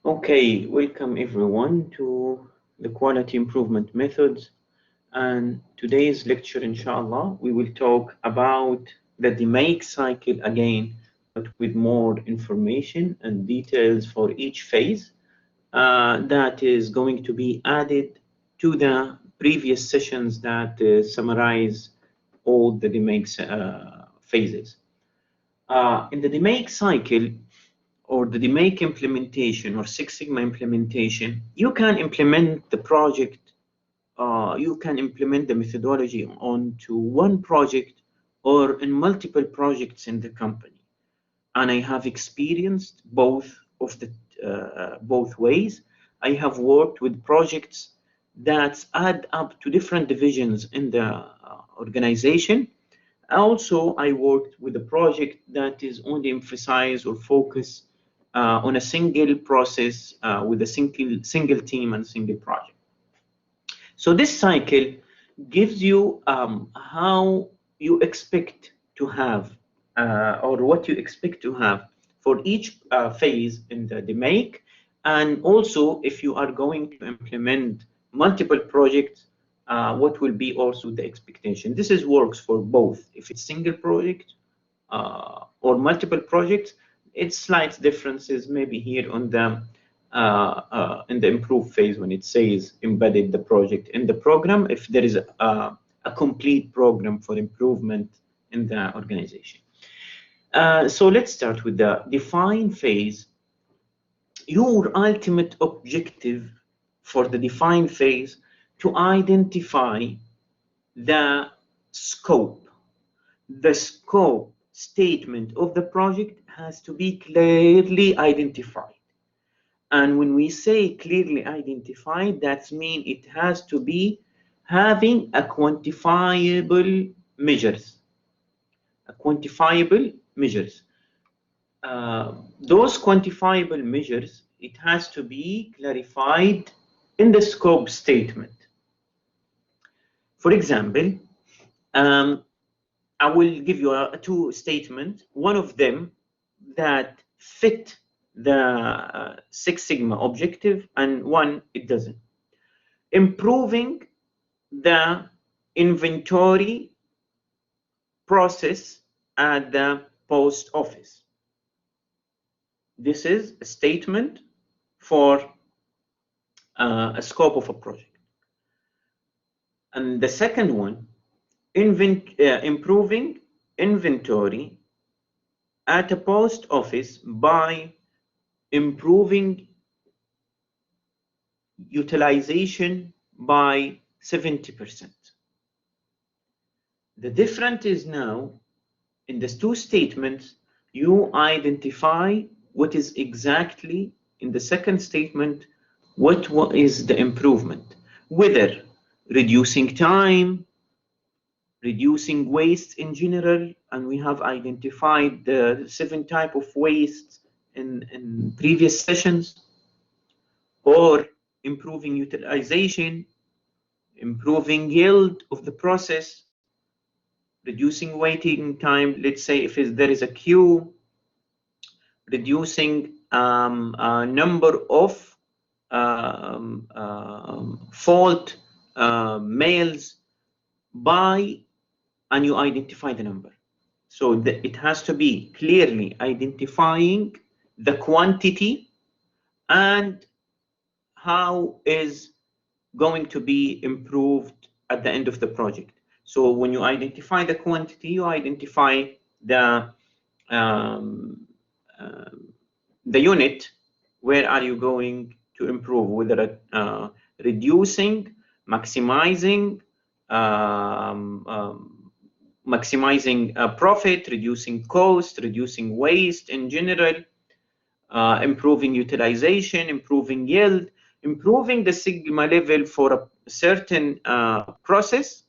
Okay, welcome everyone to the quality improvement methods. And today's lecture, inshallah, we will talk about the make cycle again, but with more information and details for each phase that is going to be added to the previous sessions that summarize all the demake phases. In the demake cycle, or the demake implementation or Six Sigma implementation, you can implement the project, you can implement the methodology onto one project or in multiple projects in the company. And I have experienced both of the both ways. I have worked with projects that add up to different divisions in the organization. Also, I worked with a project that is only emphasize or focus on a single process with a single team and single project. So this cycle gives you how you expect to have or what you expect to have for each phase in the make, and also if you are going to implement multiple projects, what will be also the expectation. This is works for both. If it's single project or multiple projects, it's slight differences maybe here on the in the improve phase when it says embedded the project in the program, if there is a complete program for improvement in the organization. So let's start with the define phase. Your ultimate objective for the define phase to identify the scope. The scope statement of the project has to be clearly identified. And when we say clearly identified, that means it has to be having a quantifiable measures. Those quantifiable measures, it has to be clarified in the scope statement. For example, I will give you two statements. One of them that fit the Six Sigma objective, and one it doesn't. Improving the inventory process at the post office. This is a statement for a scope of a project. And the second one, improving inventory at a post office by improving utilization by 70%. The difference is now in these two statements, you identify what is exactly in the second statement, what is the improvement, whether reducing time, reducing waste in general, and we have identified the 7 types of waste in previous sessions, or improving utilization, improving yield of the process, reducing waiting time, let's say if there is a queue, reducing number of fault mails by, and you identify the number. So it has to be clearly identifying the quantity and how is going to be improved at the end of the project. So when you identify the quantity, you identify the unit, where are you going to improve, whether reducing, maximizing, maximizing profit, reducing cost, reducing waste in general, improving utilization, improving yield, improving the sigma level for a certain process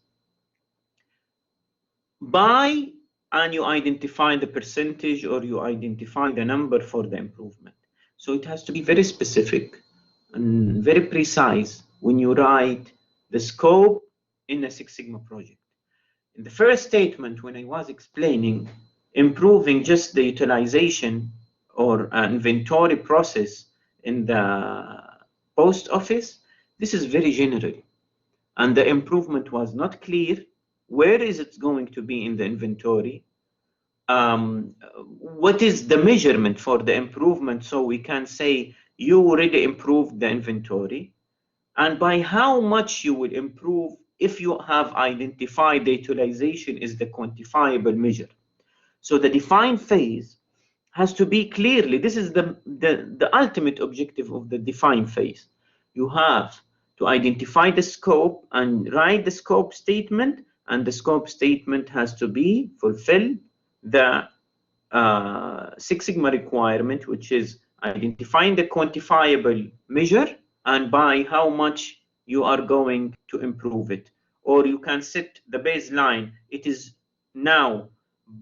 by, and you identify the percentage or you identify the number for the improvement. So it has to be very specific and very precise when you write the scope in a Six Sigma project. In the first statement, when I was explaining improving just the utilization or inventory process in the post office, this is very general, and the improvement was not clear. Where is it going to be in the inventory? What is the measurement for the improvement, so we can say you already improved the inventory, and by how much you will improve if you have identified the utilization is the quantifiable measure. So the define phase has to be clearly, this is the ultimate objective of the define phase. You have to identify the scope and write the scope statement, and the scope statement has to be fulfill the Six Sigma requirement, which is identifying the quantifiable measure and by how much you are going to improve it. Or you can set the baseline, it is now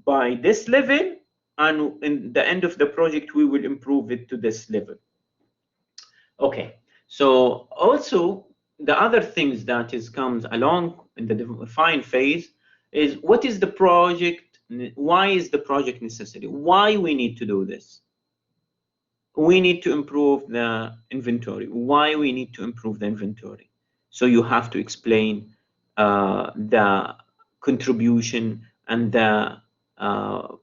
by this level, and in the end of the project, we will improve it to this level. Okay, so also the other things that comes along in the define phase is what is the project, why is the project necessary, why we need to do this. We need to improve the inventory. Why we need to improve the inventory? So you have to explain the contribution, and the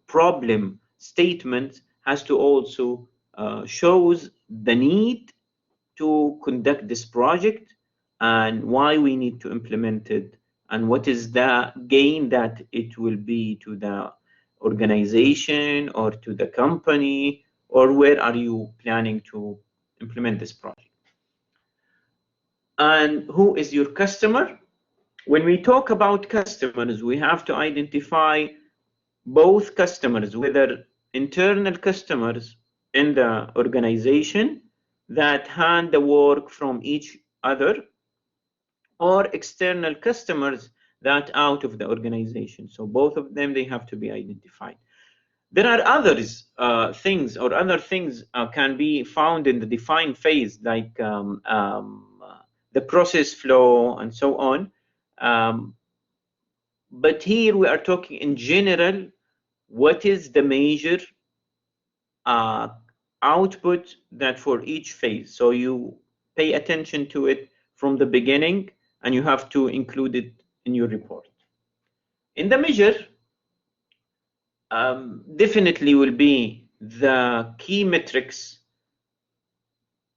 problem statement has to also shows the need to conduct this project and why we need to implement it, and what is the gain that it will be to the organization or to the company, or where are you planning to implement this project. And who is your customer? When we talk about customers, we have to identify both customers, whether internal customers in the organization that hand the work from each other, or external customers that out of the organization. So both of them, they have to be identified. There are others things, or other things can be found in the define phase, like the process flow and so on. But here we are talking in general, what is the major output that for each phase. So you pay attention to it from the beginning, and you have to include it in your report. In the measure, definitely will be the key metrics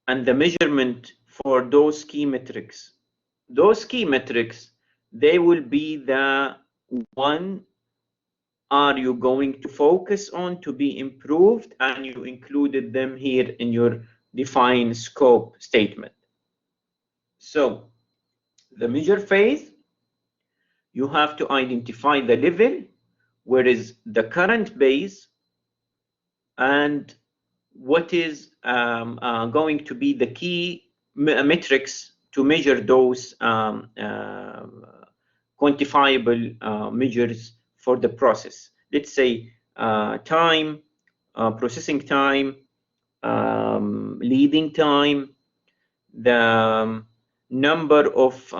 and the measurement for those key metrics. Those key metrics, they will be the one are you going to focus on to be improved, and you included them here in your define scope statement. So the measure phase, you have to identify the level, where is the current base, and what is going to be the key metrics to measure those quantifiable measures for the process. Let's say time, processing time, leading time, the number of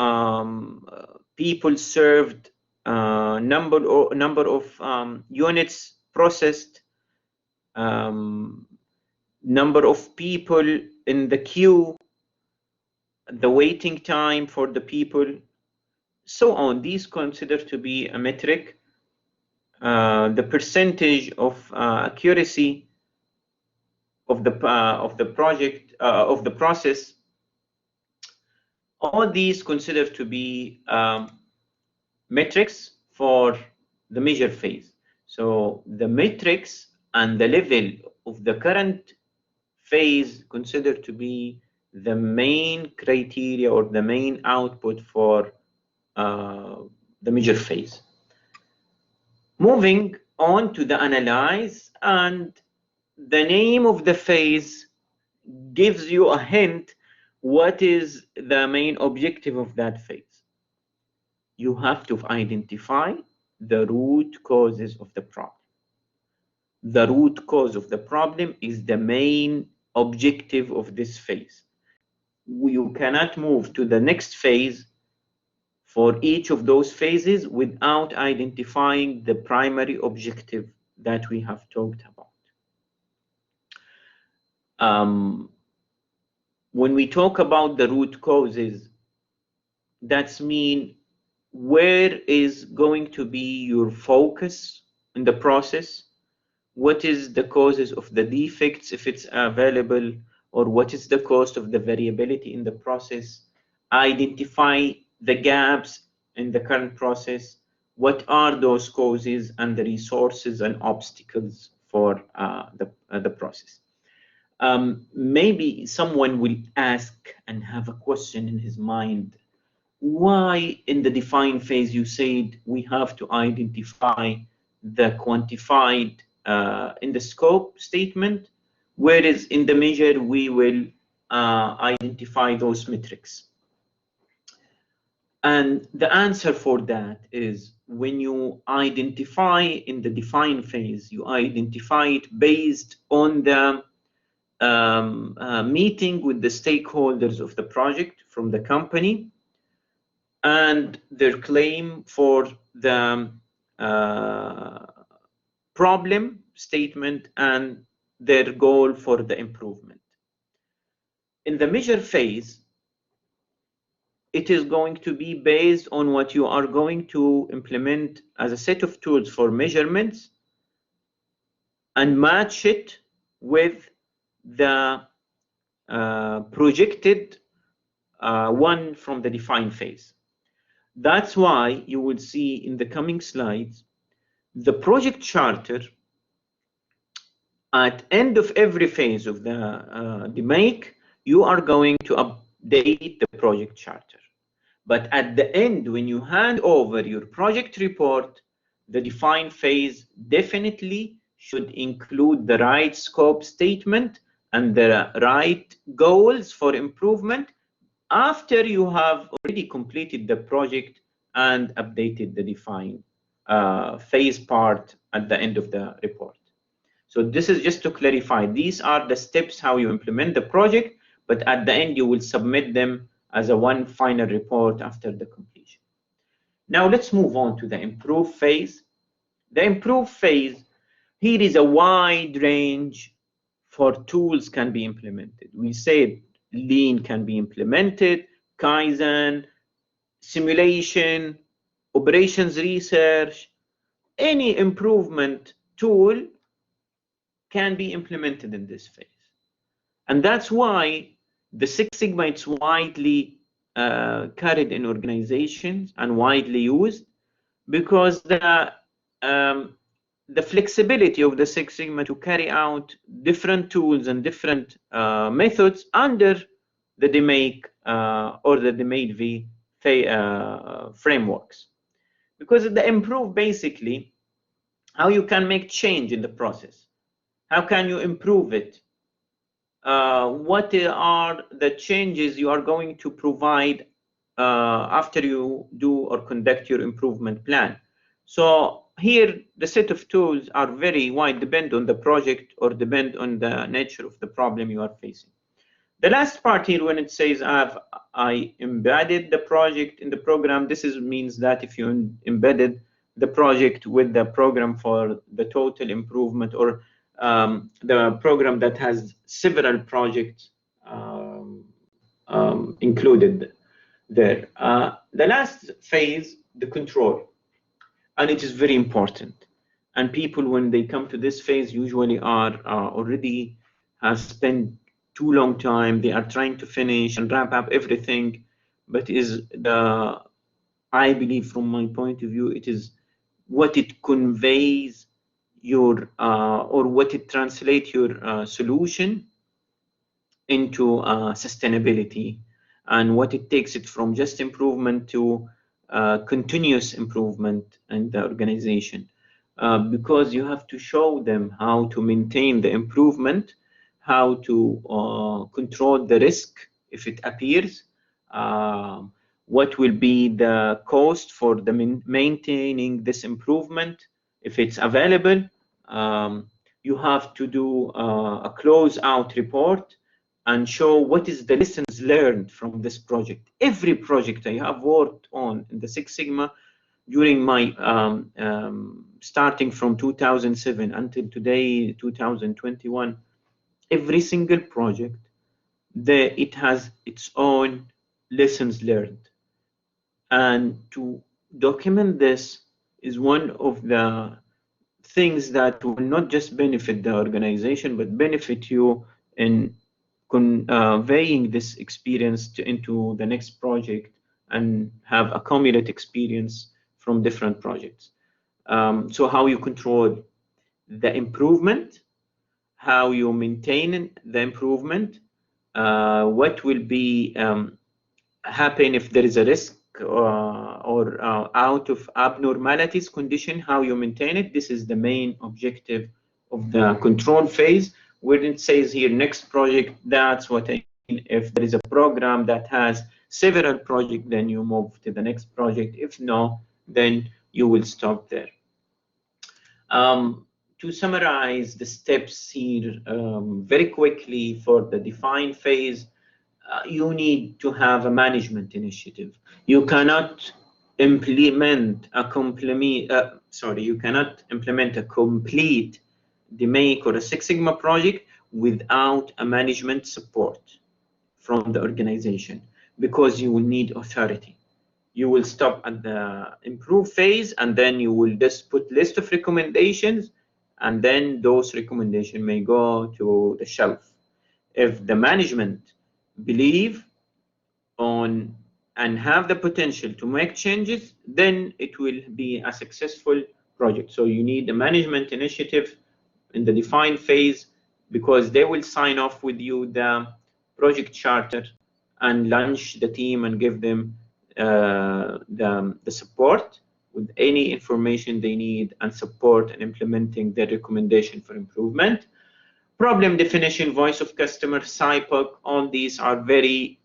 people served, number of units processed, number of people in the queue, the waiting time for the people, so on. These considered to be a metric. The percentage of accuracy of the project of the process. All these considered to be metrics for the measure phase. So the metrics and the level of the current phase considered to be the main criteria or the main output for the measure phase. Moving on to the analyze, and the name of the phase gives you a hint what is the main objective of that phase. You have to identify the root causes of the problem. The root cause of the problem is the main objective of this phase. You cannot move to the next phase for each of those phases without identifying the primary objective that we have talked about. when we talk about the root causes, that's mean where is going to be your focus in the process, what is the causes of the defects if it's available, or what is the cost of the variability in the process, identify the gaps in the current process, what are those causes and the resources and obstacles for the process. Maybe someone will ask and have a question in his mind, why in the define phase you said we have to identify the quantified in the scope statement, whereas in the measure we will identify those metrics? And the answer for that is, when you identify in the define phase, you identify it based on the meeting with the stakeholders of the project from the company and their claim for the problem statement and their goal for the improvement. In the measure phase, it is going to be based on what you are going to implement as a set of tools for measurements and match it with the projected one from the define phase. That's why you will see in the coming slides the project charter. At end of every phase of the make, you are going to update the project charter. But at the end, when you hand over your project report, the define phase definitely should include the right scope statement and the right goals for improvement after you have already completed the project and updated the define phase part at the end of the report. So this is just to clarify, these are the steps how you implement the project, but at the end you will submit them as a one final report after the completion. Now let's move on to the improve phase. The improve phase, here is a wide range for tools can be implemented. We said lean can be implemented, Kaizen, simulation, operations research, any improvement tool can be implemented in this phase. And that's why the Six Sigma is widely carried in organizations and widely used, because the flexibility of the Six Sigma to carry out different tools and different methods under the DMAIC or the DMAIC frameworks. Because the improve basically how you can make change in the process. How can you improve it? What are the changes you are going to provide after you do or conduct your improvement plan? So here, the set of tools are very wide, depend on the project or depend on the nature of the problem you are facing. The last part here, when it says I embedded the project in the program, this means that if you embedded the project with the program for the total improvement or the program that has several projects included there. The last phase, the control, and it is very important. And people, when they come to this phase, usually are already have spent too long time. They are trying to finish and wrap up everything, but I believe from my point of view, it is what it conveys your or what it translates your solution into sustainability, and what it takes it from just improvement to continuous improvement in the organization, because you have to show them how to maintain the improvement, how to control the risk if it appears, what will be the cost for the maintaining this improvement if it's available. You have to do a close-out report and show what is the lessons learned from this project. Every project I have worked on in the Six Sigma during my starting from 2007 until today, 2021, every single project, it has its own lessons learned. And to document this is one of the things that will not just benefit the organization, but benefit you in conveying this experience into the next project and have accumulate experience from different projects. So how you control the improvement, how you maintain the improvement, what will be happen if there is a risk or out of abnormalities condition, how you maintain it. This is the main objective of the control phase, where it says here next project. That's what I mean. If there is a program that has several projects, then you move to the next project. If no, then you will stop there. To summarize the steps here very quickly for the define phase, you need to have a management initiative. You cannot implement a complete DMake or a Six Sigma project without a management support from the organization, because you will need authority. You will stop at the improve phase, and then you will just put list of recommendations, and then those recommendations may go to the shelf. If the management believe on and have the potential to make changes, then it will be a successful project. So you need a management initiative in the define phase, because they will sign off with you the project charter and launch the team and give them the support with any information they need and support in implementing their recommendation for improvement. Problem definition, voice of customer, Cyborg, all these are very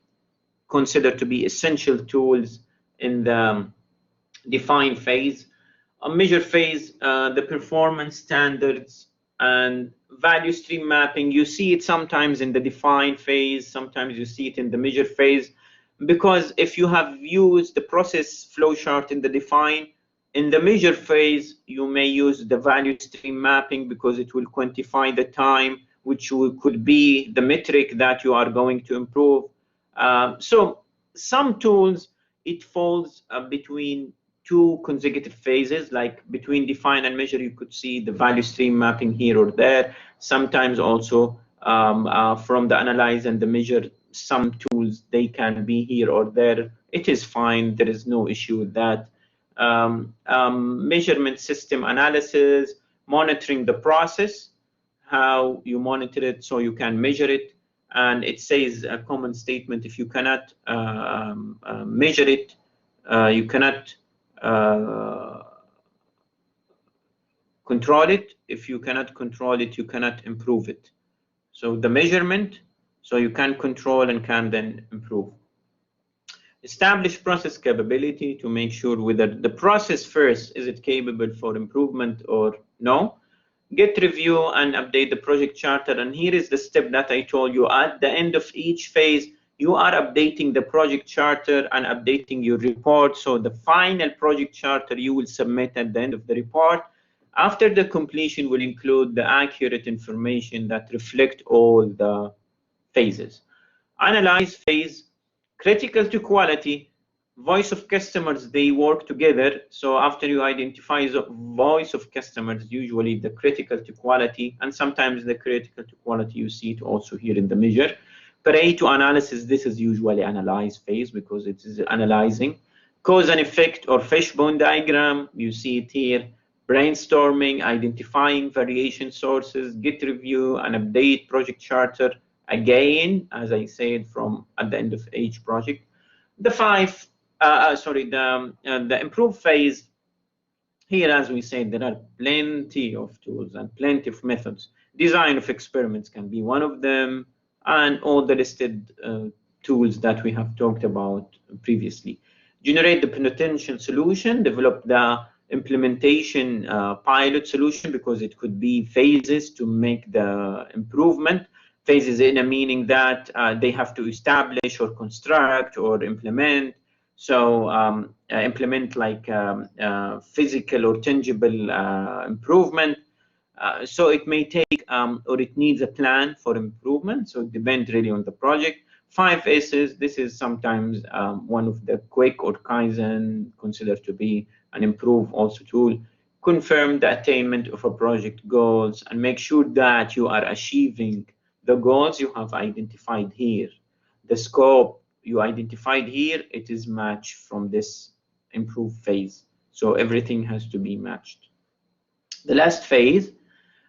considered to be essential tools in the define phase. A measure phase, the performance standards and value stream mapping. You see it sometimes in the define phase, sometimes you see it in the measure phase, because if you have used the process flowchart in the define, in the measure phase, you may use the value stream mapping because it will quantify the time, which could be the metric that you are going to improve. So some tools, it falls between two consecutive phases, like between define and measure, you could see the value stream mapping here or there. Sometimes also from the analyze and the measure, some tools, they can be here or there. It is fine, there is no issue with that. Measurement system analysis, monitoring the process, how you monitor it so you can measure it. And it says a common statement: if you cannot measure it, you cannot control it. If you cannot control it, you cannot improve it. So the measurement, so you can control and can then improve. Establish process capability to make sure whether the process first, is it capable for improvement or no. Get review and update the project charter. And here is the step that I told you. At the end of each phase, you are updating the project charter and updating your report. So the final project charter you will submit at the end of the report, after the completion, will include the accurate information that reflect all the phases. Analyze phase, critical to quality, voice of customers, they work together. So after you identify the voice of customers, usually the critical to quality, and sometimes the critical to quality, you see it also here in the measure. Pareto analysis, this is usually analyze phase because it is analyzing. Cause and effect or fishbone diagram, you see it here. Brainstorming, identifying variation sources, git review and update project charter. Again, as I said, from at the end of each project. The improve phase, here, as we said, there are plenty of tools and plenty of methods. Design of experiments can be one of them, and all the listed tools that we have talked about previously. Generate the potential solution, develop the implementation pilot solution, because it could be phases to make the improvement. Phases in a meaning that they have to establish or construct or implement. So implement like physical or tangible improvement. So it may take or it needs a plan for improvement. So it depends really on the project. 5 S's, this is sometimes one of the quick or Kaizen considered to be an improve also tool. Confirm the attainment of a project goals and make sure that you are achieving the goals you have identified here. The scope you identified here, it is matched from this improve phase. So everything has to be matched. The last phase,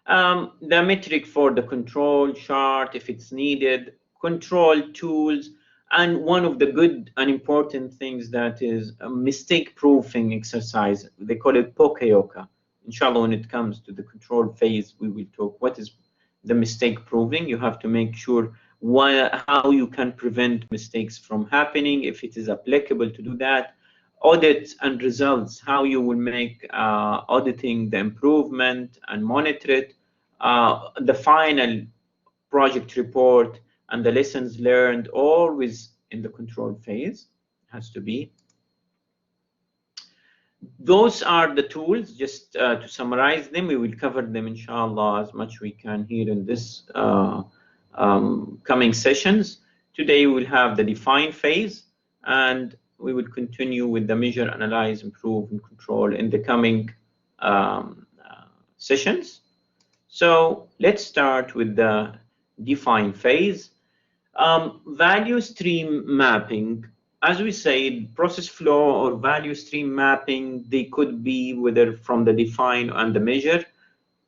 the metric for the control chart, if it's needed, control tools, and one of the good and important things that is a mistake proofing exercise. They call it pokeyoka. Inshallah, when it comes to the control phase, we will talk what is the mistake proving. You have to make sure how you can prevent mistakes from happening, if it is applicable to do that. Audits and results, how you will make auditing the improvement and monitor it. The final project report and the lessons learned, always in the control phase, has to be. Those are the tools. Just to summarize them, we will cover them inshallah as much we can here in this coming sessions. Today we will have the define phase, and we will continue with the measure, analyze, improve, and control in the coming sessions. So let's start with the define phase. Value stream mapping. As we said, process flow or value stream mapping, they could be whether from the define and the measure.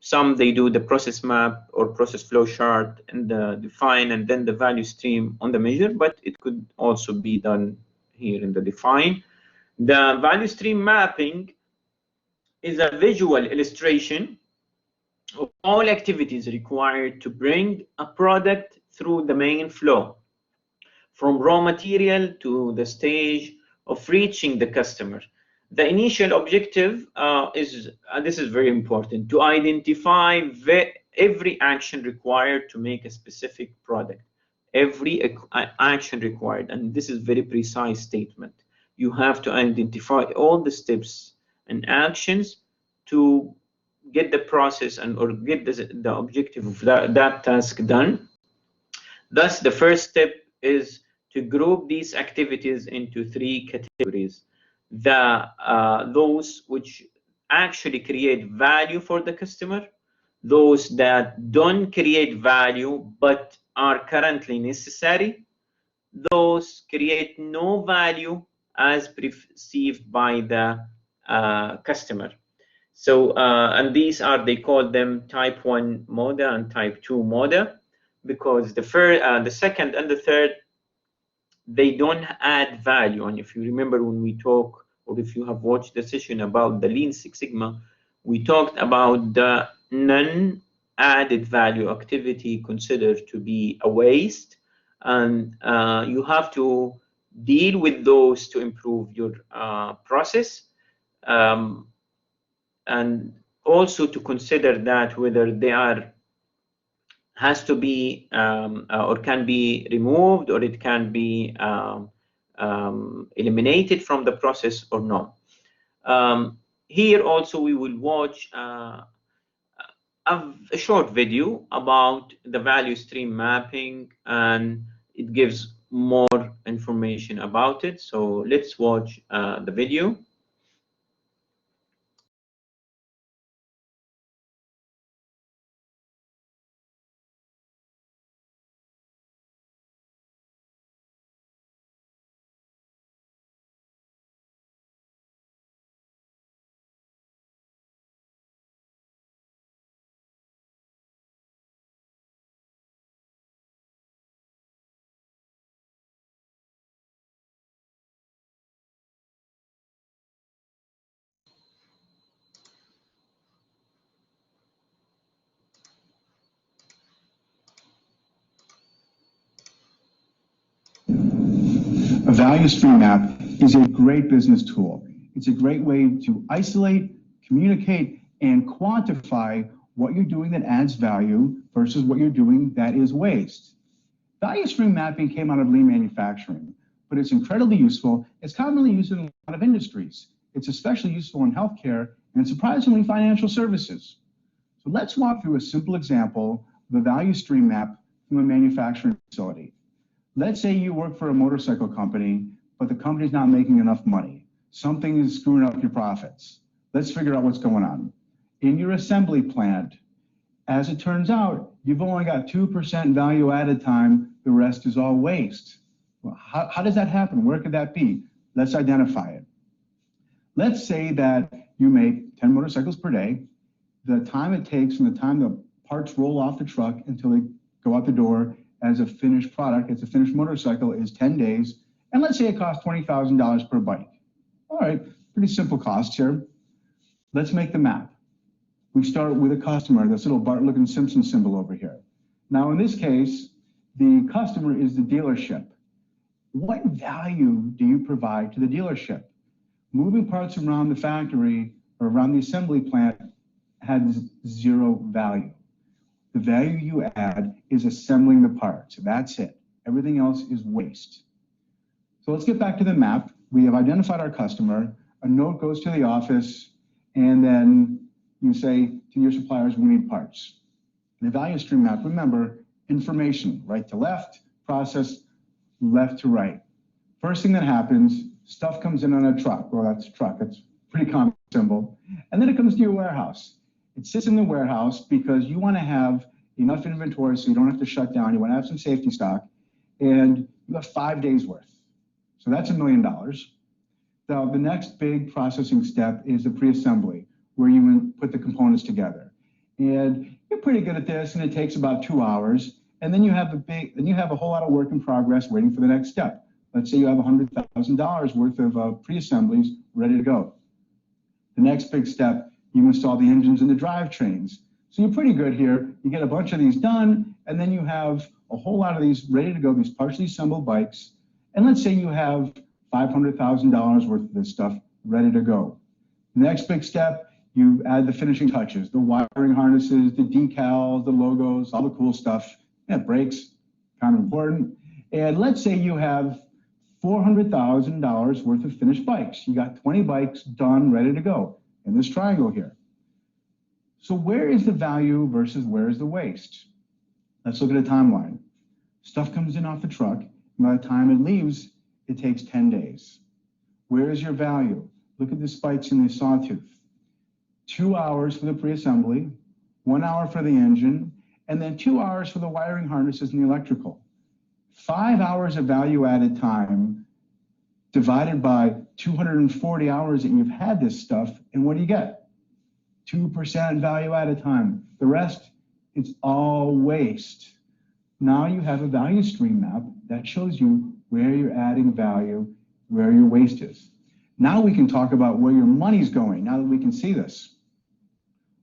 Some they do the process map or process flow chart and the define and then the value stream on the measure, but it could also be done here in the define. The value stream mapping is a visual illustration of all activities required to bring a product through the main flow, from raw material to the stage of reaching the customer. The initial objective is, this is very important, to identify every action required to make a specific product. Every action required, and this is very precise statement. You have to identify all the steps and actions to get the process and or get the objective of that task done. Thus, the first step is to group these activities into 3 categories. Those which actually create value for the customer, those that don't create value but are currently necessary, those create no value as perceived by the customer. So, and these are, they call them type 1 MODA and type 2 MODA, because the second and the third, they don't add value. And if you remember when we talk, or if you have watched the session about the Lean Six Sigma, we talked about the non-added value activity considered to be a waste, and you have to deal with those to improve your process, and also to consider that whether they are has to be or can be removed, or it can be eliminated from the process or not. Here also we will watch a short video about the value stream mapping, and it gives more information about it. So let's watch the video. A value stream map is a great business tool. It's a great way to isolate, communicate, and quantify what you're doing that adds value versus what you're doing that is waste. Value stream mapping came out of lean manufacturing, but it's incredibly useful. It's commonly used in a lot of industries. It's especially useful in healthcare and surprisingly financial services. So let's walk through a simple example of a value stream map from a manufacturing facility. Let's say you work for a motorcycle company, but the company's not making enough money. Something is screwing up your profits. Let's figure out what's going on. In your assembly plant, as it turns out, you've only got 2% value added time, the rest is all waste. Well, how does that happen? Where could that be? Let's identify it. Let's say that you make 10 motorcycles per day. The time it takes from the time the parts roll off the truck until they go out the door as a finished product, as a finished motorcycle, is 10 days. And let's say it costs $20,000 per bike. All right, pretty simple costs here. Let's make the map. We start with a customer, this little Bart-looking Simpson symbol over here. Now, in this case, the customer is the dealership. What value do you provide to the dealership? Moving parts around the factory or around the assembly plant has zero value. The value you add is assembling the parts. That's it. Everything else is waste. So let's get back to the map. We have identified our customer. A note goes to the office, and then you say to your suppliers, we need parts. The value stream map, remember, information, right to left, process, left to right. First thing that happens, stuff comes in on a truck. Well, that's a truck. That's a pretty common symbol. And then it comes to your warehouse. It sits in the warehouse because you want to have enough inventory so you don't have to shut down. You want to have some safety stock. And you have 5 days worth. So that's $1 million. Now, the next big processing step is the pre-assembly, where you put the components together. And you're pretty good at this, and it takes about 2 hours. And then you have a whole lot of work in progress waiting for the next step. Let's say you have $100,000 worth of pre-assemblies ready to go. The next big step, you install the engines and the drivetrains. So you're pretty good here. You get a bunch of these done, and then you have a whole lot of these ready to go, these partially assembled bikes. And let's say you have $500,000 worth of this stuff ready to go. The next big step, you add the finishing touches, the wiring harnesses, the decals, the logos, all the cool stuff. Yeah, brakes, kind of important. And let's say you have $400,000 worth of finished bikes. You got 20 bikes done, ready to go in this triangle here. So where is the value versus where is the waste? Let's look at a timeline. Stuff comes in off the truck, and by the time it leaves, it takes 10 days. Where is your value? Look at the spikes in the sawtooth. 2 hours for the pre-assembly, 1 hour for the engine, and then 2 hours for the wiring harnesses and the electrical. 5 hours of value-added time divided by 240 hours that you've had this stuff, and what do you get? 2% value-added time. The rest, it's all waste. Now you have a value stream map that shows you where you're adding value, where your waste is. Now we can talk about where your money's going, now that we can see this.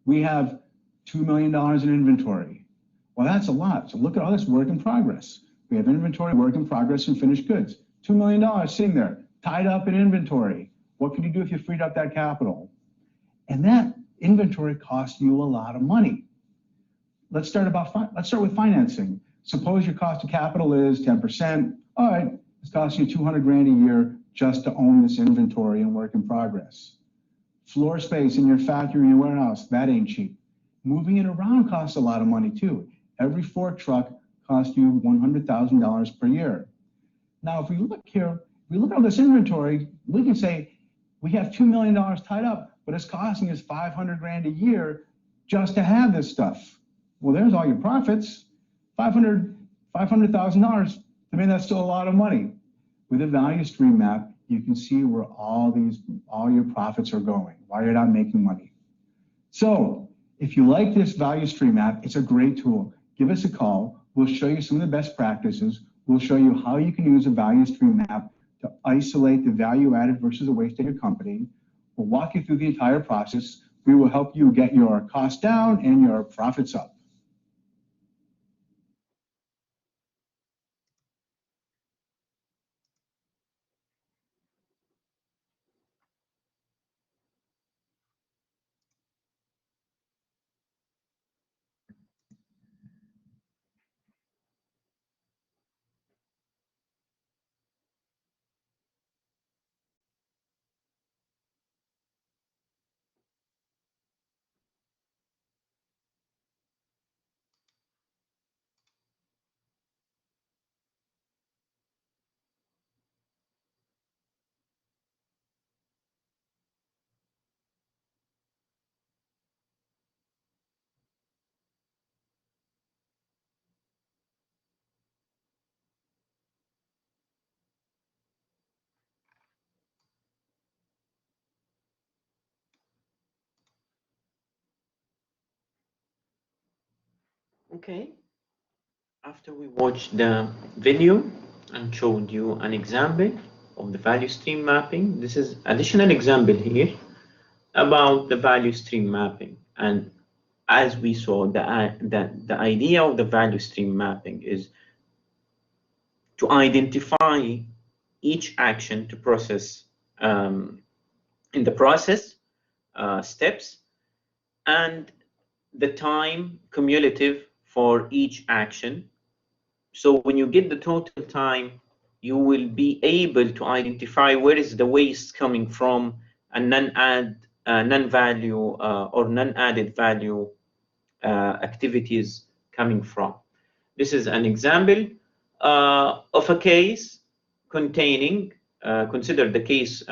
We have $2 million in inventory. Well, that's a lot. So look at all this work in progress. We have inventory, work in progress, and finished goods. $2 million sitting there, tied up in inventory. What could you do if you freed up that capital? And that inventory costs you a lot of money. Let's start with financing. Suppose your cost of capital is 10%. All right, it's costing you 200 grand a year just to own this inventory and work in progress. Floor space in your factory and your warehouse, that ain't cheap. Moving it around costs a lot of money too. Every fork truck costs you $100,000 per year. Now, if we look here, if we look at all this inventory, we can say we have $2 million tied up, but it's costing us 500 grand a year just to have this stuff. Well, there's all your profits. $500,000. I mean, that's still a lot of money. With a value stream map, you can see where all your profits are going, why you're not making money. So if you like this value stream map, it's a great tool. Give us a call. We'll show you some of the best practices. We'll show you how you can use a value stream map to isolate the value added versus the waste in your company. We'll walk you through the entire process. We will help you get your costs down and your profits up. Okay, after we watched the video and showed you an example of the value stream mapping, this is additional example here about the value stream mapping. And as we saw, the idea of the value stream mapping is to identify each action to process in the process steps and the time cumulative for each action. So when you get the total time, you will be able to identify where is the waste coming from and non-value or non-added value activities coming from. This is an example of a case containing, consider the case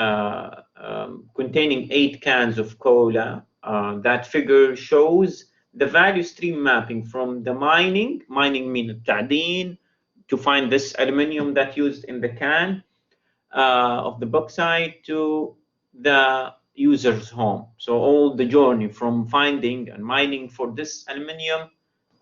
containing 8 cans of cola. That figure shows the value stream mapping from the mining mean التعدين, to find this aluminum that used in the can of the bauxite to the user's home. So all the journey from finding and mining for this aluminum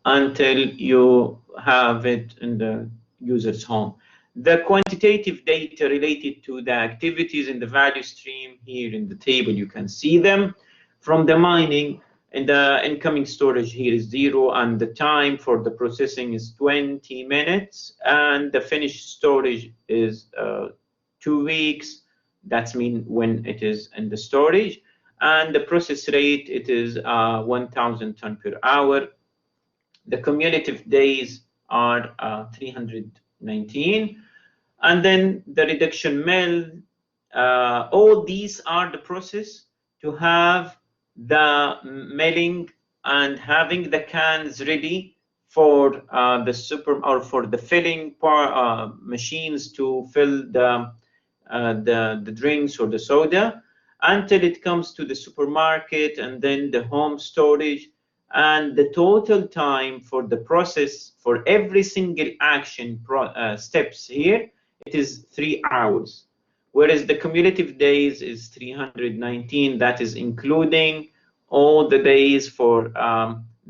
until you have it in the user's home. The quantitative data related to the activities in the value stream here in the table, you can see them. From the mining, and the incoming storage here is 0, and the time for the processing is 20 minutes, and the finished storage is 2 weeks. That's mean when it is in the storage, and the process rate, it is 1,000 ton per hour. The cumulative days are 319. And then the reduction mill, all these are the process to have the milling and having the cans ready for the for the filling machines to fill the drinks or the soda, until it comes to the supermarket and then the home storage. And the total time for the process for every single action steps here, it is 3 hours, whereas the cumulative days is 319. That is including all the days for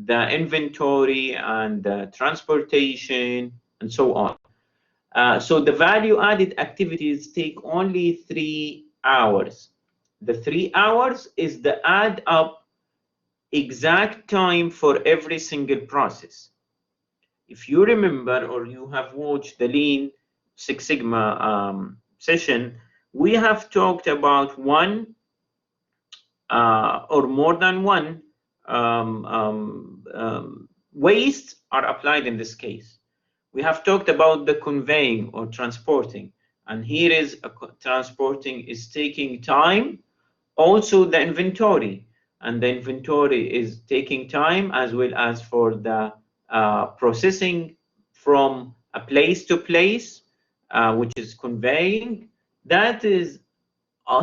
the inventory and the transportation and so on. So the value added activities take only 3 hours. The 3 hours is the add up exact time for every single process. If you remember, or you have watched the Lean Six Sigma session, we have talked about one or more than one waste are applied in this case. We have talked about the conveying or transporting, and here is transporting is taking time. Also the inventory, and the inventory is taking time, as well as for the processing from a place to place, which is conveying. That is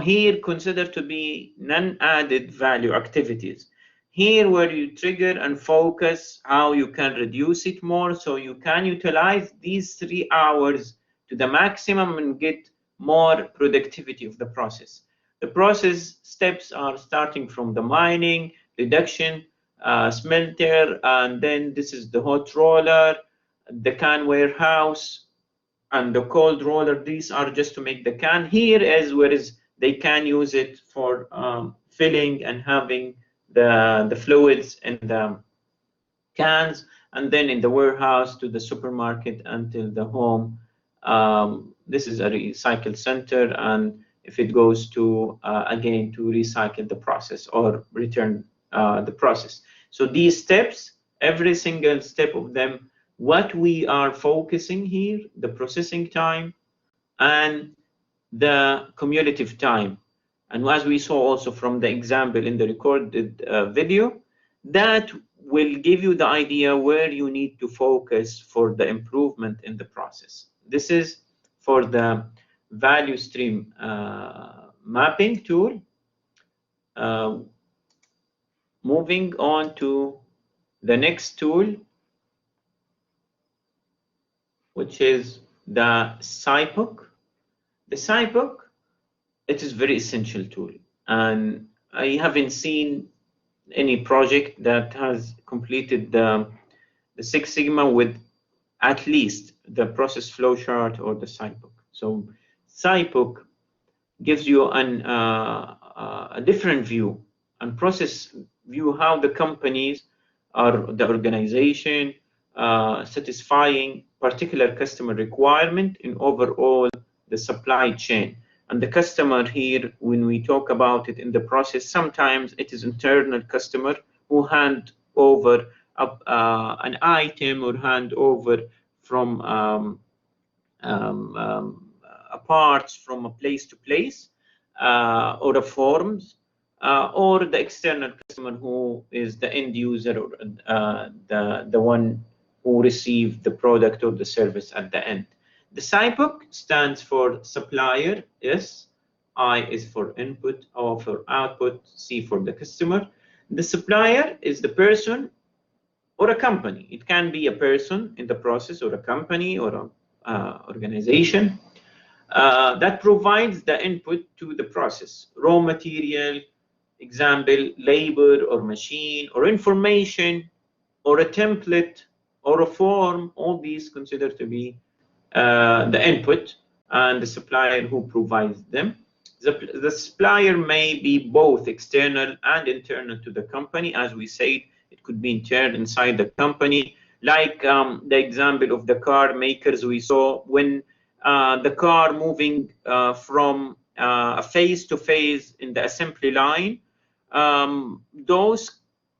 here considered to be non-added value activities. Here where you trigger and focus how you can reduce it more, so you can utilize these 3 hours to the maximum and get more productivity of the process. The process steps are starting from the mining, reduction, smelter, and then this is the hot roller, the can warehouse, and the cold roller. These are just to make the can. Here is where they can use it for filling and having the fluids in the cans, and then in the warehouse to the supermarket until the home. This is a recycle center, and if it goes to again to recycle the process or return the process. So these steps, every single step of them, what we are focusing here, the processing time and the cumulative time. And as we saw also from the example in the recorded video, that will give you the idea where you need to focus for the improvement in the process. This is for the value stream mapping tool. Moving on to the next tool, which is the Cyborg. The Cyborg, it is very essential tool, and I haven't seen any project that has completed the the Six Sigma with at least the process flow chart or the Cyborg. So Cyborg gives you a different view and process view how the companies or the organization satisfying particular customer requirement in overall the supply chain. And the customer here, when we talk about it in the process, sometimes it is internal customer who hand over an item or hand over from parts from a place to place or the forms or the external customer who is the end user or the one who received the product or the service at the end. The SIPOC stands for supplier, S, I is for input, O for output, C for the customer. The supplier is the person or a company. It can be a person in the process or a company or an organization that provides the input to the process, raw material, example, labor or machine or information or a template or a form. All these considered to be the input, and the supplier who provides them. The supplier may be both external and internal to the company. As we said, it could be internal inside the company, like the example of the car makers we saw when the car moving from phase to phase in the assembly line. Those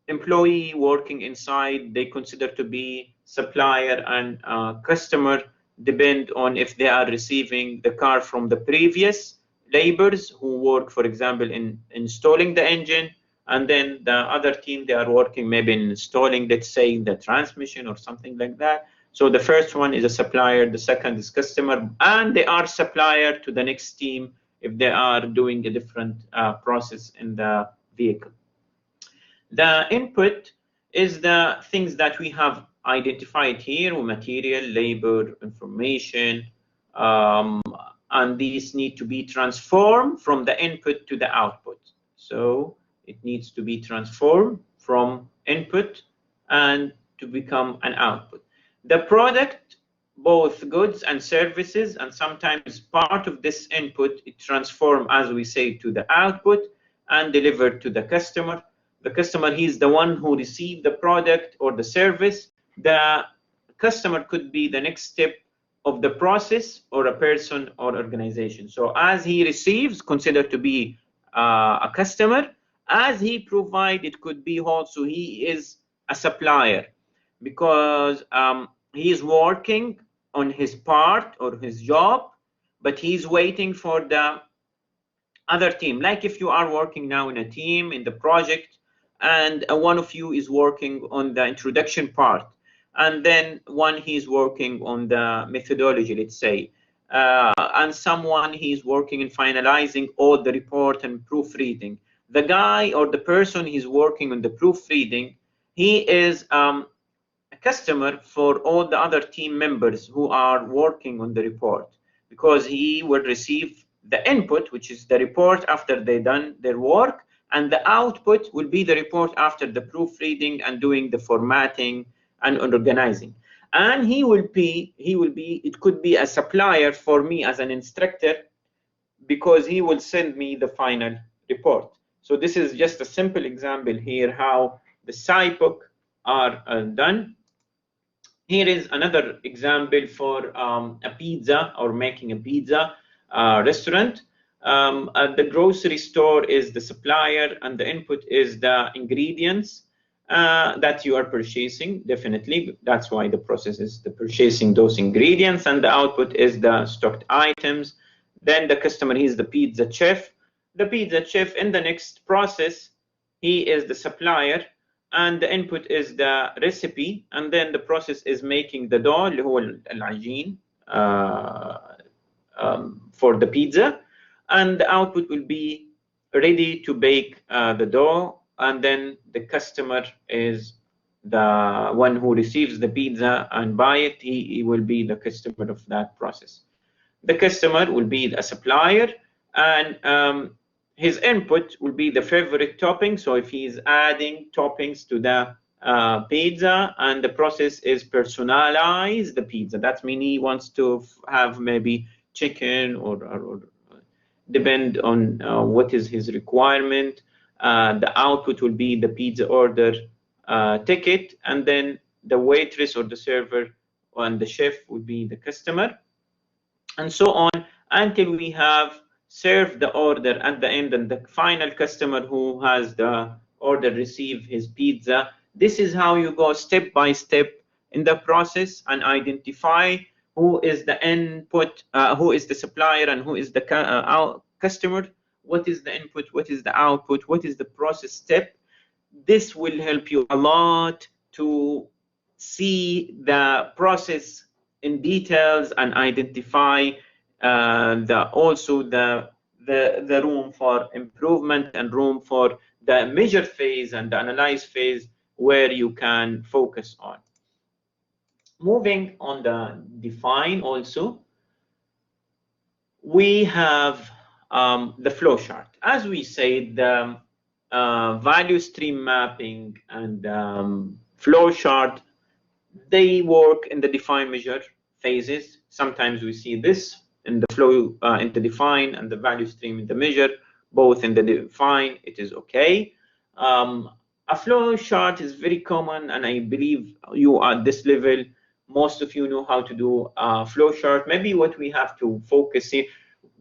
employee working inside, they consider to be supplier, and customer depend on if they are receiving the car from the previous laborers who work, for example, in installing the engine, and then the other team, they are working maybe in installing, let's say, the transmission or something like that. So the first one is a supplier, the second is customer, and they are supplier to the next team if they are doing a different process in the vehicle. The input is the things that we have identified here with material, labor, information, and these need to be transformed from the input to the output. So it needs to be transformed from input and to become an output. The product, both goods and services, and sometimes part of this input, it transforms, as we say, to the output and delivered to the customer. The customer, he's the one who received the product or the service. The customer could be the next step of the process or a person or organization. So as he receives, considered to be a customer. As he provides, it could be also he is a supplier, because he is working on his part or his job, but he's waiting for the other team. Like if you are working now in a team in the project, and one of you is working on the introduction part, and then one he's working on the methodology, let's say, and someone he's working in finalizing all the report and proofreading. The guy or the person he's working on the proofreading, he is a customer for all the other team members who are working on the report, because he will receive the input, which is the report after they done their work, and the output will be the report after the proofreading and doing the formatting and organizing. And he will be, it could be a supplier for me as an instructor, because he will send me the final report. So this is just a simple example here how the SIPOC are done. Here is another example for a pizza or making a pizza restaurant. The grocery store is the supplier, and the input is the ingredients that you are purchasing. Definitely, that's why the process is the purchasing those ingredients, and the output is the stocked items. Then the customer, he is the pizza chef. The pizza chef in the next process, he is the supplier, and the input is the recipe, and then the process is making the dough اللي هو العجين for the pizza, and the output will be ready to bake the dough, and then the customer is the one who receives the pizza and buy it. He will be the customer of that process. The customer will be a supplier, and his input will be the favorite topping. So if he's adding toppings to the pizza, and the process is personalize the pizza. That means he wants to have maybe chicken or depend on what is his requirement. The output will be the pizza order ticket, and then the waitress or the server and the chef will be the customer, and so on until we have served the order at the end and the final customer who has the order receive his pizza. This is how you go step by step in the process and identify who is the input, who is the supplier, and who is the customer. What is the input? What is the output? What is the process step? This will help you a lot to see the process in details and identify also the room for improvement and room for the measure phase and the analyze phase where you can focus on. Moving on the define also, we have the flow chart. As we said, the value stream mapping and flow chart, they work in the define measure phases. Sometimes we see this in the flow, in the define, and the value stream in the measure, both in the define, it is okay. A flow chart is very common, and I believe you at this level, most of you know how to do a flow chart. Maybe what we have to focus here,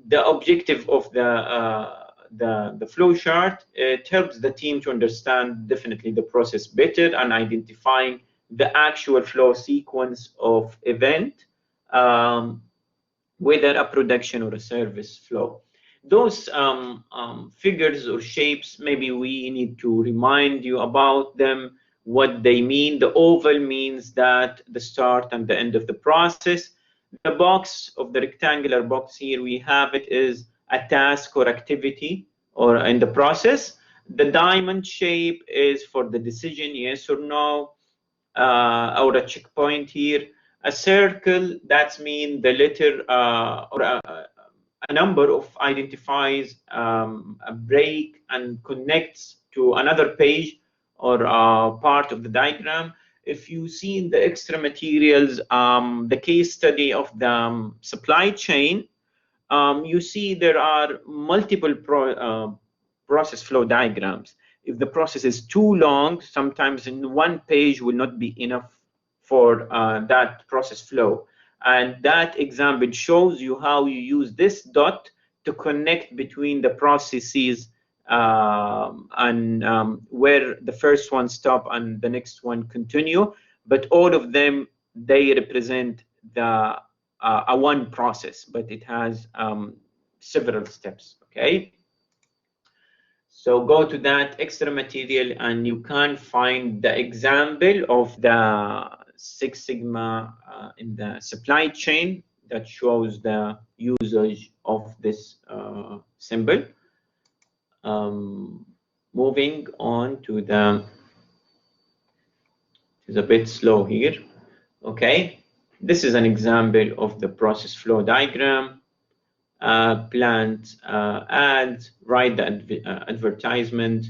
the objective of the flow chart, it helps the team to understand definitely the process better and identifying the actual flow sequence of event, whether a production or a service flow. Those figures or shapes, maybe we need to remind you about them, what they mean. The oval means that the start and the end of the process. The box of the rectangular box here, we have it is a task or activity or in the process. The diamond shape is for the decision, yes or no, or a checkpoint here. A circle, that's mean the letter or a number of identifies a break and connects to another page or part of the diagram. If you see in the extra materials, the case study of the supply chain, you see there are multiple process flow diagrams. If the process is too long, sometimes in one page will not be enough for that process flow. And that example shows you how you use this dot to connect between the processes and where the first one stop and the next one continue. But all of them, they represent the a one process, but it has several steps, okay? So go to that extra material and you can find the example of the Six Sigma in the supply chain that shows the usage of this symbol. Moving on to the, it's a bit slow here, okay? This is an example of the process flow diagram. Plant ads, write the advertisement,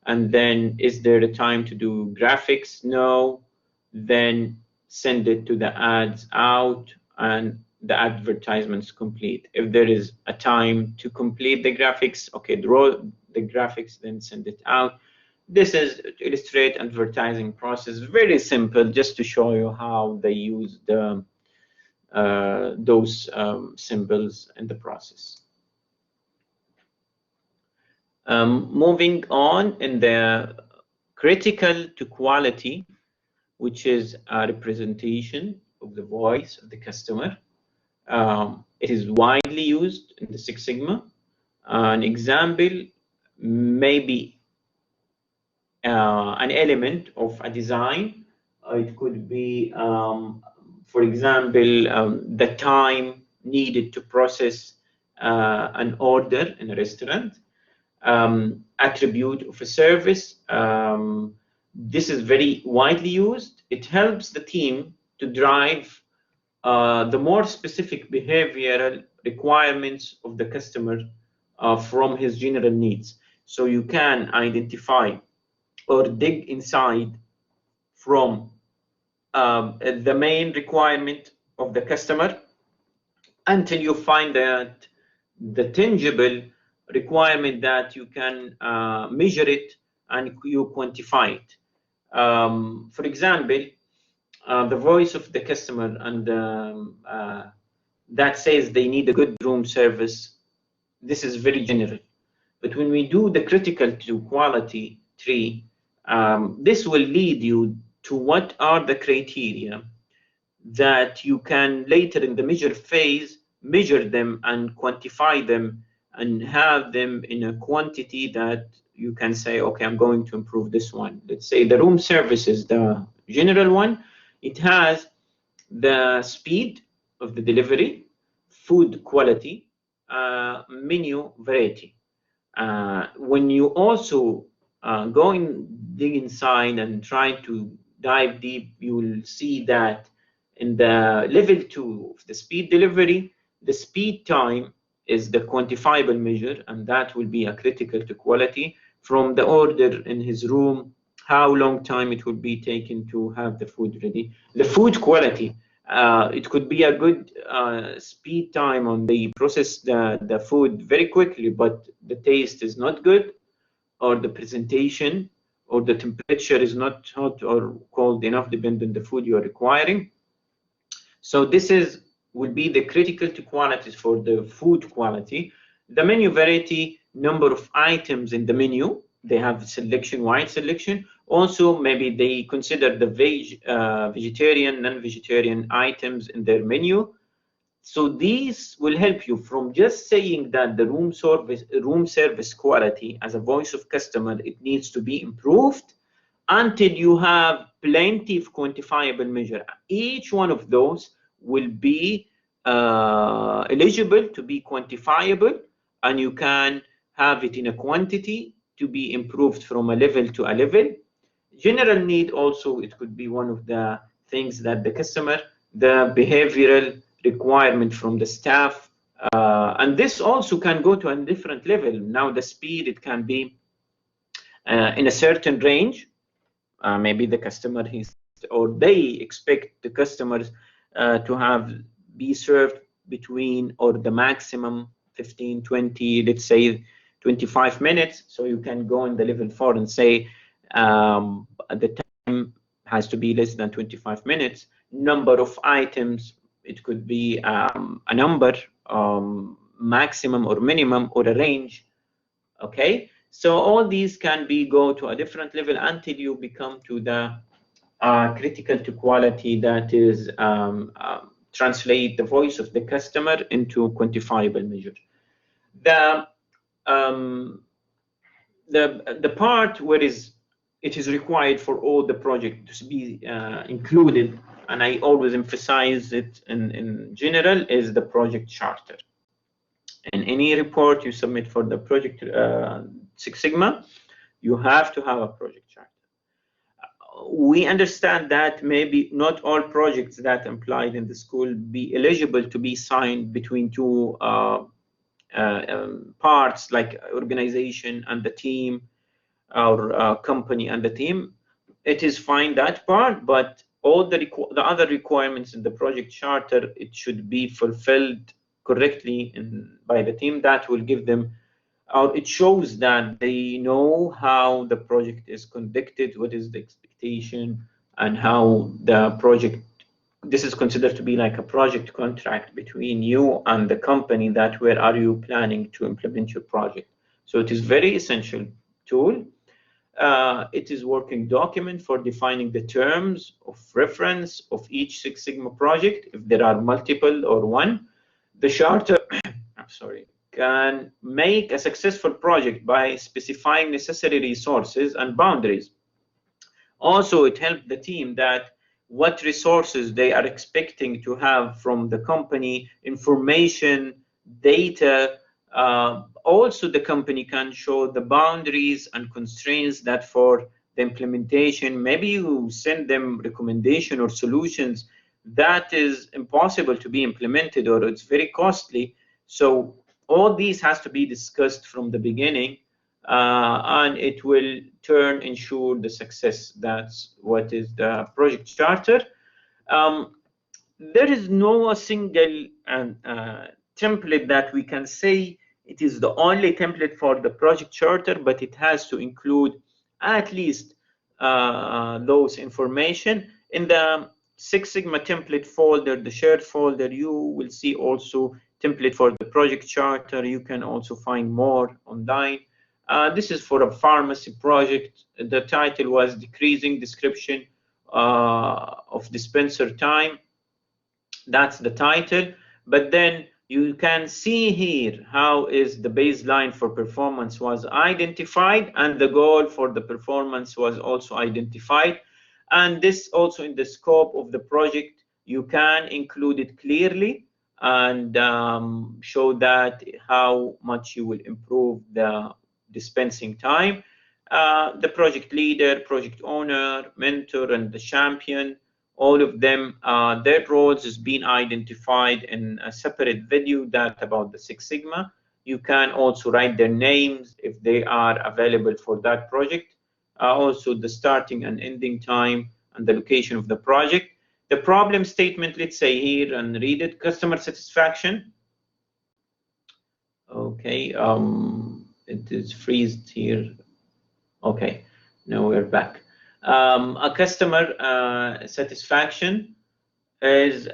and then is there a time to do graphics? No. Then send it to the ads out and the advertisements complete. If there is a time to complete the graphics, okay, draw the graphics, then send it out. This is to illustrate advertising process, very simple, just to show you how they use the those symbols in the process. Moving on in the critical to quality, which is a representation of the voice of the customer. It is widely used in the Six Sigma. An example may be an element of a design. It could be for example, the time needed to process an order in a restaurant, attribute of a service. This is very widely used. It helps the team to drive the more specific behavioral requirements of the customer from his general needs. So you can identify or dig inside from the main requirement of the customer until you find that the tangible requirement that you can measure it and you quantify it. For example, the voice of the customer and that says they need a good room service. This is very general. But when we do the critical to quality tree, this will lead you to what are the criteria that you can later in the measure phase measure them and quantify them and have them in a quantity that you can say, okay, I'm going to improve this one. Let's say the room service is the general one. It has the speed of the delivery, food quality, menu variety. When you also go and dig inside and try to dive deep, you will see that in the level 2 of the speed delivery, the speed time is the quantifiable measure, and that will be a critical to quality. From the order in his room, how long time it would be taken to have the food ready. The food quality, it could be a good speed time on the process the food very quickly, but the taste is not good, or the presentation, or the temperature is not hot or cold enough, depending on the food you are requiring. So this will be the critical to qualities for the food quality. The menu variety, number of items in the menu, they have selection, wide selection. Also, maybe they consider the vegetarian, non-vegetarian items in their menu. So these will help you from just saying that the room service quality as a voice of customer, it needs to be improved, until you have plenty of quantifiable measure. Each one of those will be eligible to be quantifiable, and you can have it in a quantity to be improved from a level to a level. General need also, it could be one of the things that the customer, the behavioral requirement from the staff, and this also can go to a different level. Now the speed, it can be in a certain range. Maybe the customer or they expect the customers to have be served between, or the maximum 15, 20, let's say 25 minutes. So you can go in the level 4 and say the time has to be less than 25 minutes. Number of items, it could be a number, maximum or minimum, or a range. Okay, so all these can go to a different level until you become to the critical to quality, that is translate the voice of the customer into quantifiable measure. The part where it is required for all the project to be included, and I always emphasize it in general, is the project charter. In any report you submit for the project Six Sigma, you have to have a project charter. We understand that maybe not all projects that applied in the school be eligible to be signed between two parts, like organization and the team, or company and the team. It is fine, that part, but all the other requirements in the project charter, it should be fulfilled correctly by the team. That will give them, or it shows that they know how the project is conducted, what is the expectation, and how the project, this is considered to be like a project contract between you and the company, that where are you planning to implement your project. So it is very essential tool. It is working document for defining the terms of reference of each Six Sigma project, if there are multiple or one. The charter I'm sorry, can make a successful project by specifying necessary resources and boundaries. Also, it helped the team that what resources they are expecting to have from the company, information, data. Also, the company can show the boundaries and constraints that for the implementation, maybe you send them recommendation or solutions that is impossible to be implemented, or it's very costly. So all these has to be discussed from the beginning, and it will ensure the success. That's what is the project charter. There is no single template that we can say it is the only template for the project charter, but it has to include at least those information. In the Six Sigma template folder, the shared folder, you will see also template for the project charter. You can also find more online. This is for a pharmacy project. The title was Decreasing Description of Dispenser Time. That's the title. But then you can see here how is the baseline for performance was identified, and the goal for the performance was also identified. And this also in the scope of the project, you can include it clearly and show that how much you will improve the dispensing time. The project leader, project owner, mentor, and the champion, all of them, their roles is being identified in a separate video that about the Six Sigma. You can also write their names if they are available for that project. Also the starting and ending time and the location of the project. The problem statement, let's say here and read it, customer satisfaction. Okay, it is freezed here. Okay, now we're back. A customer satisfaction is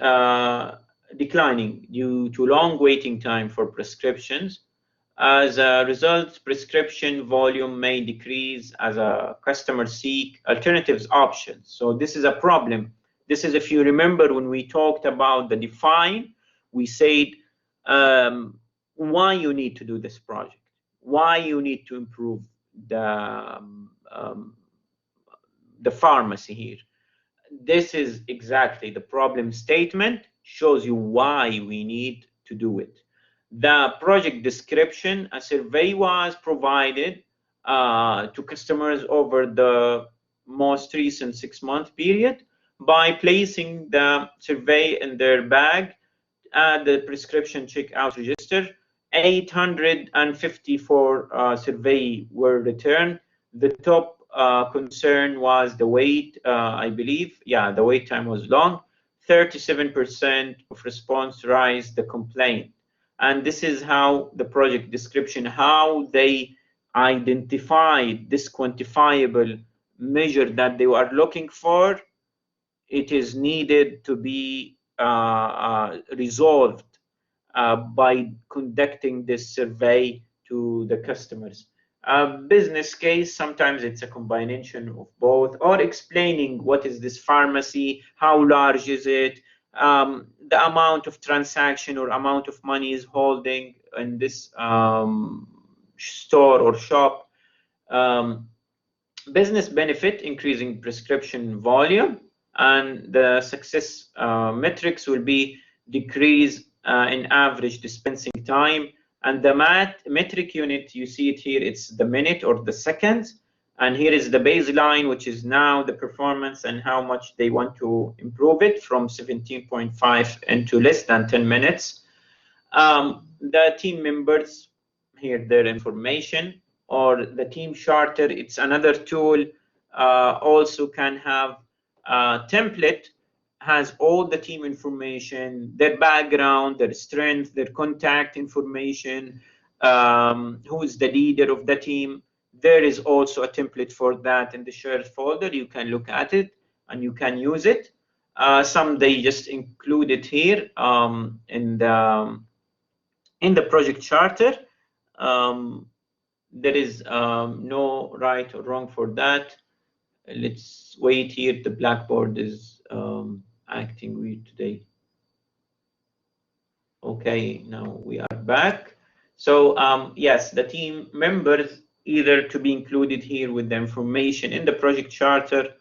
declining due to long waiting time for prescriptions. As a result, prescription volume may decrease as a customer seek alternatives options. So this is a problem. This is, if you remember, when we talked about the define, we said why you need to do this project, why you need to improve the pharmacy here. This is exactly the problem statement, shows you why we need to do it. The project description, a survey was provided to customers over the most recent 6-month period. By placing the survey in their bag at the prescription checkout register, 854 survey were returned. The top concern was the wait, I believe. Yeah, the wait time was long. 37% of response raised the complaint. And this is how the project description, how they identified this quantifiable measure that they were looking for. It is needed to be resolved by conducting this survey to the customers. Business case, sometimes it's a combination of both, or explaining what is this pharmacy, how large is it, the amount of transaction or amount of money is holding in this store or shop. Business benefit, increasing prescription volume, and the success metrics will be decrease in average dispensing time. And the metric unit, you see it here, it's the minute or the seconds. And here is the baseline, which is now the performance and how much they want to improve it from 17.5 into less than 10 minutes. The team members, here their information, or the team charter, it's another tool, also can have a template, has all the team information, their background, their strength, their contact information, who is the leader of the team. There is also a template for that in the shared folder. You can look at it and you can use it. Some they just include it here in the project charter. There is no right or wrong for that. Let's wait here. The Blackboard is acting weird today. Okay, now we are back. So yes, the team members either to be included here with the information in the project charter,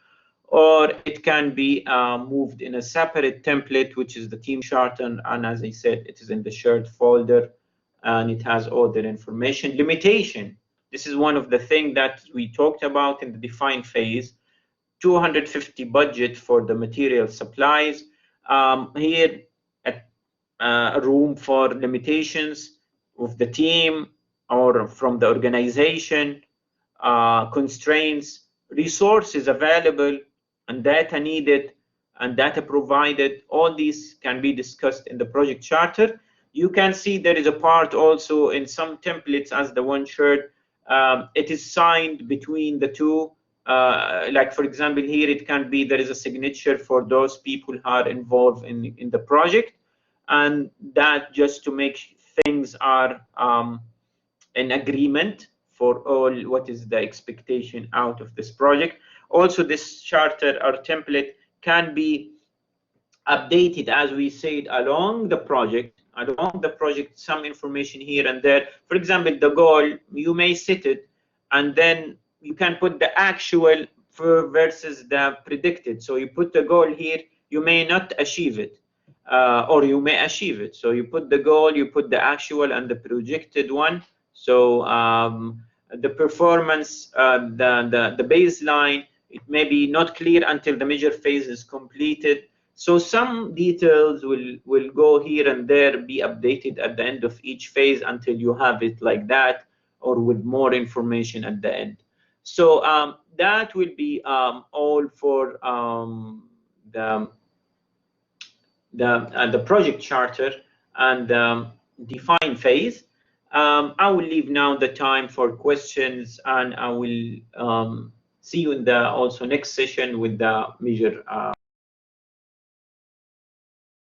or it can be moved in a separate template, which is the team charter. And as I said, it is in the shared folder and it has all the information. Limitation. This is one of the things that we talked about in the define phase. 250 budget for the material supplies. Here, a room for limitations of the team. or from the organization, constraints, resources available, and data needed, and data provided. All these can be discussed in the project charter. You can see there is a part also in some templates as the one shared. It is signed between the two. Like for example, here it can be there is a signature for those people who are involved in the project, and that just to make things are an agreement for all what is the expectation out of this project. Also, this charter or template can be updated, as we said, along the project. Along the project, some information here and there. For example, the goal, you may set it, and then you can put the actual versus the predicted. So you put the goal here, you may not achieve it, or you may achieve it. So you put the goal, you put the actual and the projected one. So the performance, the baseline, it may be not clear until the major phase is completed. So some details will go here and there, be updated at the end of each phase until you have it like that, or with more information at the end. So that will be all for the project charter and define phase. I will leave now the time for questions, and I will see you in the also next session with the major